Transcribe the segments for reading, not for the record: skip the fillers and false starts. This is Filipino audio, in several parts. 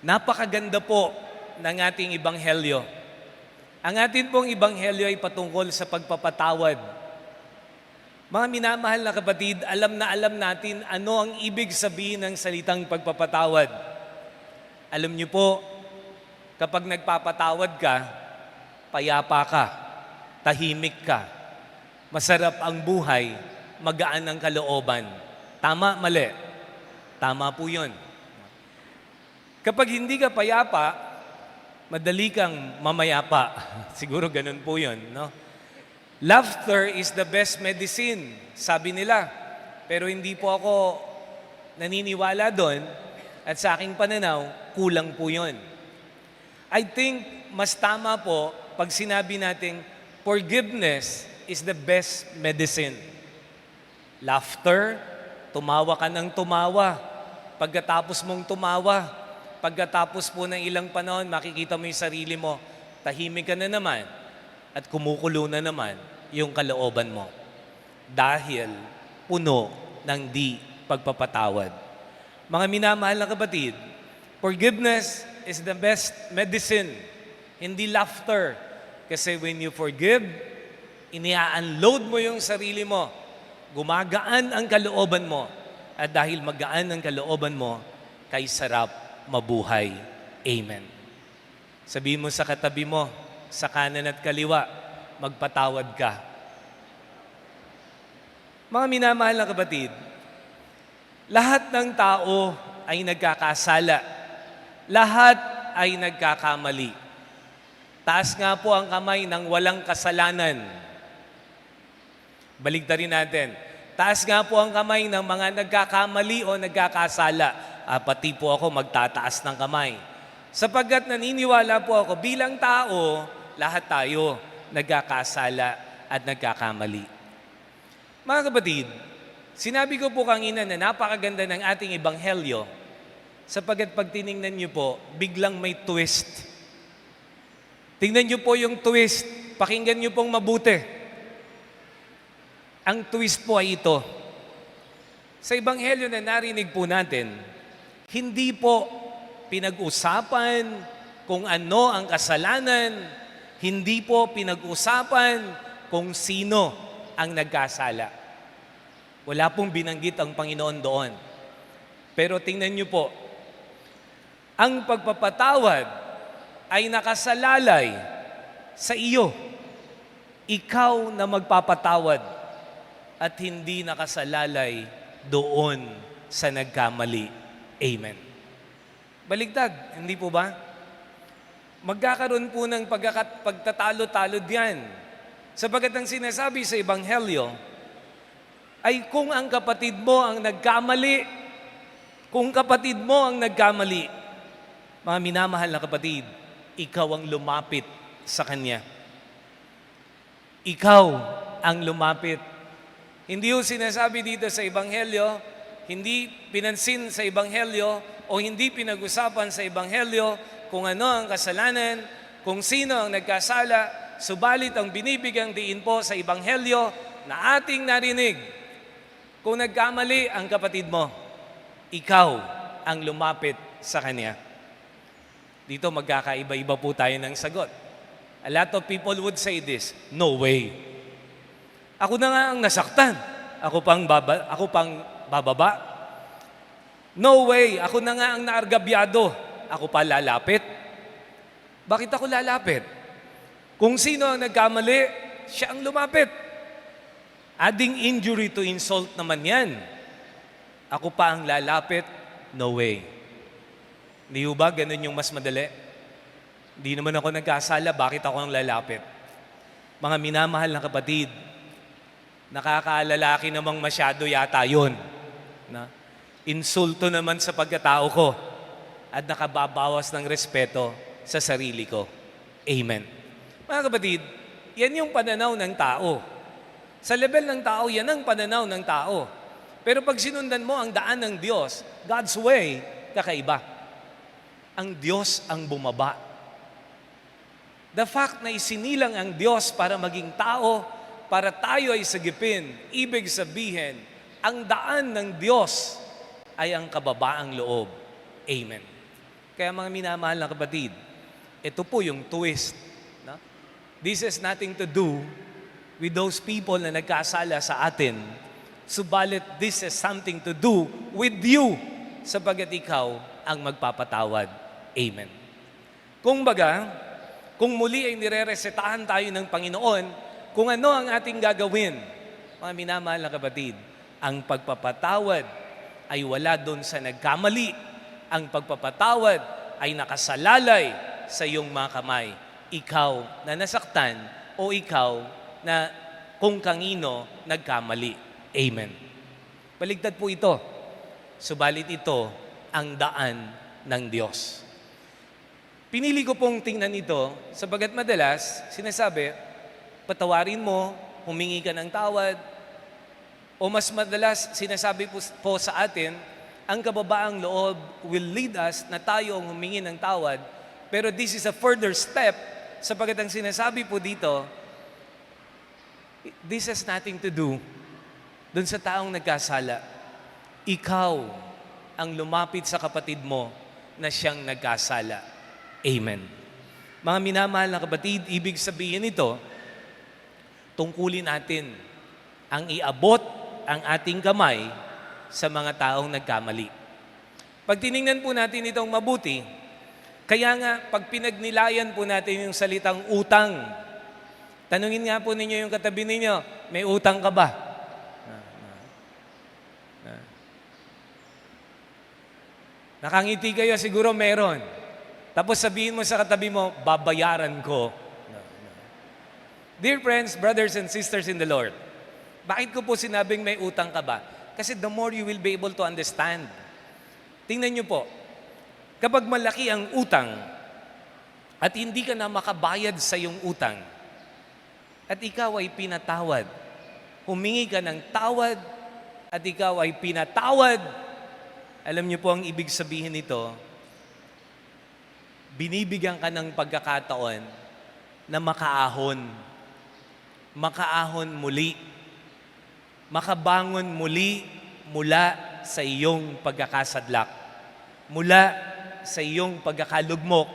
Napakaganda po ng ating ibanghelyo. Ang atin pong ibanghelyo ay patungkol sa pagpapatawad. Mga minamahal na kapatid, alam na alam natin ano ang ibig sabihin ng salitang pagpapatawad. Alam niyo po, kapag nagpapatawad ka, payapa ka, tahimik ka, masarap ang buhay, magaan ang kalooban. Tama, mali? Tama po yun. Kapag hindi ka payapa, madali kang mamayapa. Siguro ganun po yun, no? Laughter is the best medicine, sabi nila. Pero hindi po ako naniniwala doon at sa aking pananaw, kulang po yun. I think mas tama po pag sinabi nating forgiveness is the best medicine. Laughter, tumawa ka ng tumawa. Pagkatapos mong tumawa, pagkatapos po ng ilang panahon, makikita mo yung sarili mo, tahimik ka na naman at kumukulo na naman yung kalooban mo. Dahil puno ng di pagpapatawad. Mga minamahal na kapatid, forgiveness is the best medicine, hindi laughter. Kasi when you forgive, inia-unload mo yung sarili mo, gumagaan ang kalooban mo, at dahil magaan ang kalooban mo, kay sarap mabuhay. Amen. Sabihin mo sa katabi mo, sa kanan at kaliwa, magpatawad ka. Mga minamahal na kapatid, lahat ng tao ay nagkakasala. Lahat ay nagkakamali. Taas nga po ang kamay ng walang kasalanan. Baligtarin natin. Taas nga po ang kamay ng mga nagkakamali o nagkakasala. Pati po ako magtataas ng kamay. Sapagkat naniniwala po ako, bilang tao, lahat tayo nagkakasala at nagkakamali. Mga kapatid, sinabi ko po kanina na napakaganda ng ating ebanghelyo sapagkat pag tiningnan niyo po, biglang may twist. Tingnan niyo po yung twist. Pakinggan niyo pong mabuti. Ang twist po ay ito. Sa ebanghelyo na narinig po natin, hindi po pinag-usapan kung ano ang kasalanan, hindi po pinag-usapan kung sino ang nagkasala. Wala pong binanggit ang Panginoon doon. Pero tingnan niyo po, ang pagpapatawad ay nakasalalay sa iyo. Ikaw na magpapatawad at hindi nakasalalay doon sa nagkamali. Amen. Baligtad, hindi po ba? Magkakaroon po ng pagtatalo-talo diyan. Sapagkat ang sinasabi sa Ebanghelyo ay kung ang kapatid mo ang nagkamali, mga minamahal na kapatid, ikaw ang lumapit sa kanya. Ikaw ang lumapit. Hindi yung sinasabi dito sa Ebanghelyo, hindi pinansin sa Ebanghelyo o hindi pinag-usapan sa Ebanghelyo kung ano ang kasalanan, kung sino ang nagkasala, subalit ang binibigyang diin po sa Ebanghelyo na ating narinig, kung nagkamali ang kapatid mo, ikaw ang lumapit sa kanya. Dito magkakaiba-iba po tayo ng sagot. A lot of people would say this, no way. Ako na nga ang nasaktan. Ako pang bababa. No way, ako na nga ang naargabyado. Ako pa lalapit. Bakit ako lalapit? Kung sino ang nagkamali, siya ang lumapit. Adding injury to insult naman yan. Ako pa ang lalapit, no way. Hindi ba ganun yung mas madali? Hindi naman ako nagkasala, bakit ako ang lalapit? Mga minamahal na kapatid, nakakaalalaki namang masyado yata yun. Na? Insulto naman sa pagkatao ko at nakababawas ng respeto sa sarili ko. Amen. Mga kapatid, yan yung pananaw ng tao. Sa level ng tao, yan ang pananaw ng tao. Pero pag sinundan mo ang daan ng Diyos, God's way, kakaiba. Ang Diyos ang bumaba. The fact na isinilang ang Diyos para maging tao, para tayo ay sagipin, ibig sabihin, ang daan ng Diyos ay ang kababaang loob. Amen. Kaya mga minamahal na kapatid, ito po yung twist. No? This has nothing to do with those people na nagkasala sa atin. Subalit, this has something to do with you sapagkat ikaw ang magpapatawad. Amen. Kung baga, kung muli ay nireresetahan tayo ng Panginoon, kung ano ang ating gagawin, mga minamahal na kapatid, ang pagpapatawad ay wala doon sa nagkamali. Ang pagpapatawad ay nakasalalay sa iyong mga kamay. Ikaw na nasaktan o ikaw na kung kanino nagkamali. Amen. Baligtad po ito. Subalit ito ang daan ng Diyos. Pinili ko pong tingnan ito sapagat madalas sinasabi, patawarin mo, humingi ka ng tawad, o mas madalas sinasabi po sa atin, ang kababaang loob will lead us na tayo ang humingi ng tawad, pero this is a further step sapagat ang sinasabi po dito, this has nothing to do dun sa taong nagkasala. Ikaw ang lumapit sa kapatid mo na siyang nagkasala. Amen. Mga minamahal na kapatid, ibig sabihin nito, tungkulin natin ang iabot ang ating kamay sa mga taong nagkamali. Pag tiningnan po natin itong mabuti, kaya nga pag pinagnilayan po natin yung salitang utang, tanungin nga po ninyo yung katabi ninyo, may utang ka ba? Nakangiti kayo, siguro meron. Tapos sabihin mo sa katabi mo, babayaran ko. Dear friends, brothers and sisters in the Lord, bakit ko po sinabing may utang ka ba? Kasi the more you will be able to understand. Tingnan niyo po, kapag malaki ang utang at hindi ka na makabayad sa iyong utang at ikaw ay pinatawad, humingi ka ng tawad at ikaw ay pinatawad, alam niyo po ang ibig sabihin nito, binibigyan ka ng pagkakataon na makaahon muli, makabangon muli mula sa iyong pagkakasadlak, mula sa iyong pagkakalugmok,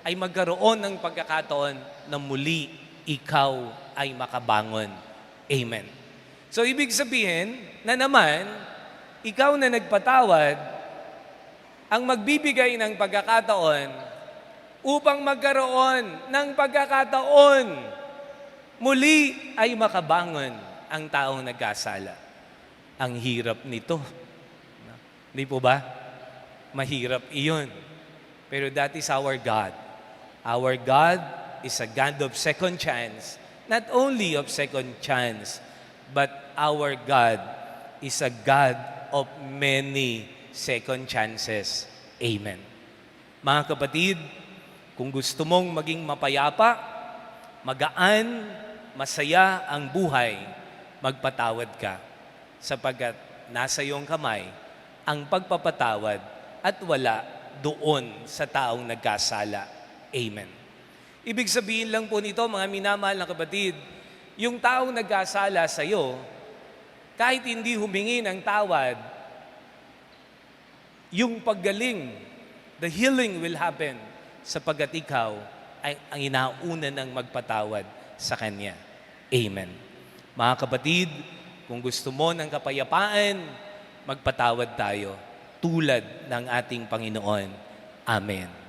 ay magkaroon ng pagkakataon na muli ikaw ay makabangon. Amen. So, ibig sabihin na naman, ikaw na nagpatawad, ang magbibigay ng pagkakataon upang magkaroon ng pagkakataon, muli ay makabangon ang taong nagkasala. Ang hirap nito. Hindi po ba? Mahirap iyon. Pero that is our God. Our God is a God of second chance. Not only of second chance, but our God is a God of many second chances. Amen. Mga kapatid, kung gusto mong maging mapayapa, magaan, masaya ang buhay, magpatawad ka. Sapagkat nasa iyong kamay ang pagpapatawad at wala doon sa taong nagkasala. Amen. Ibig sabihin lang po nito, mga minamahal na kapatid, yung taong nagkasala sa iyo, kahit hindi humingi ng tawad, yung paggaling, the healing will happen sapagkat ikaw ay ang inauna ng magpatawad sa Kanya. Amen. Mga kapatid, kung gusto mo ng kapayapaan, magpatawad tayo tulad ng ating Panginoon. Amen.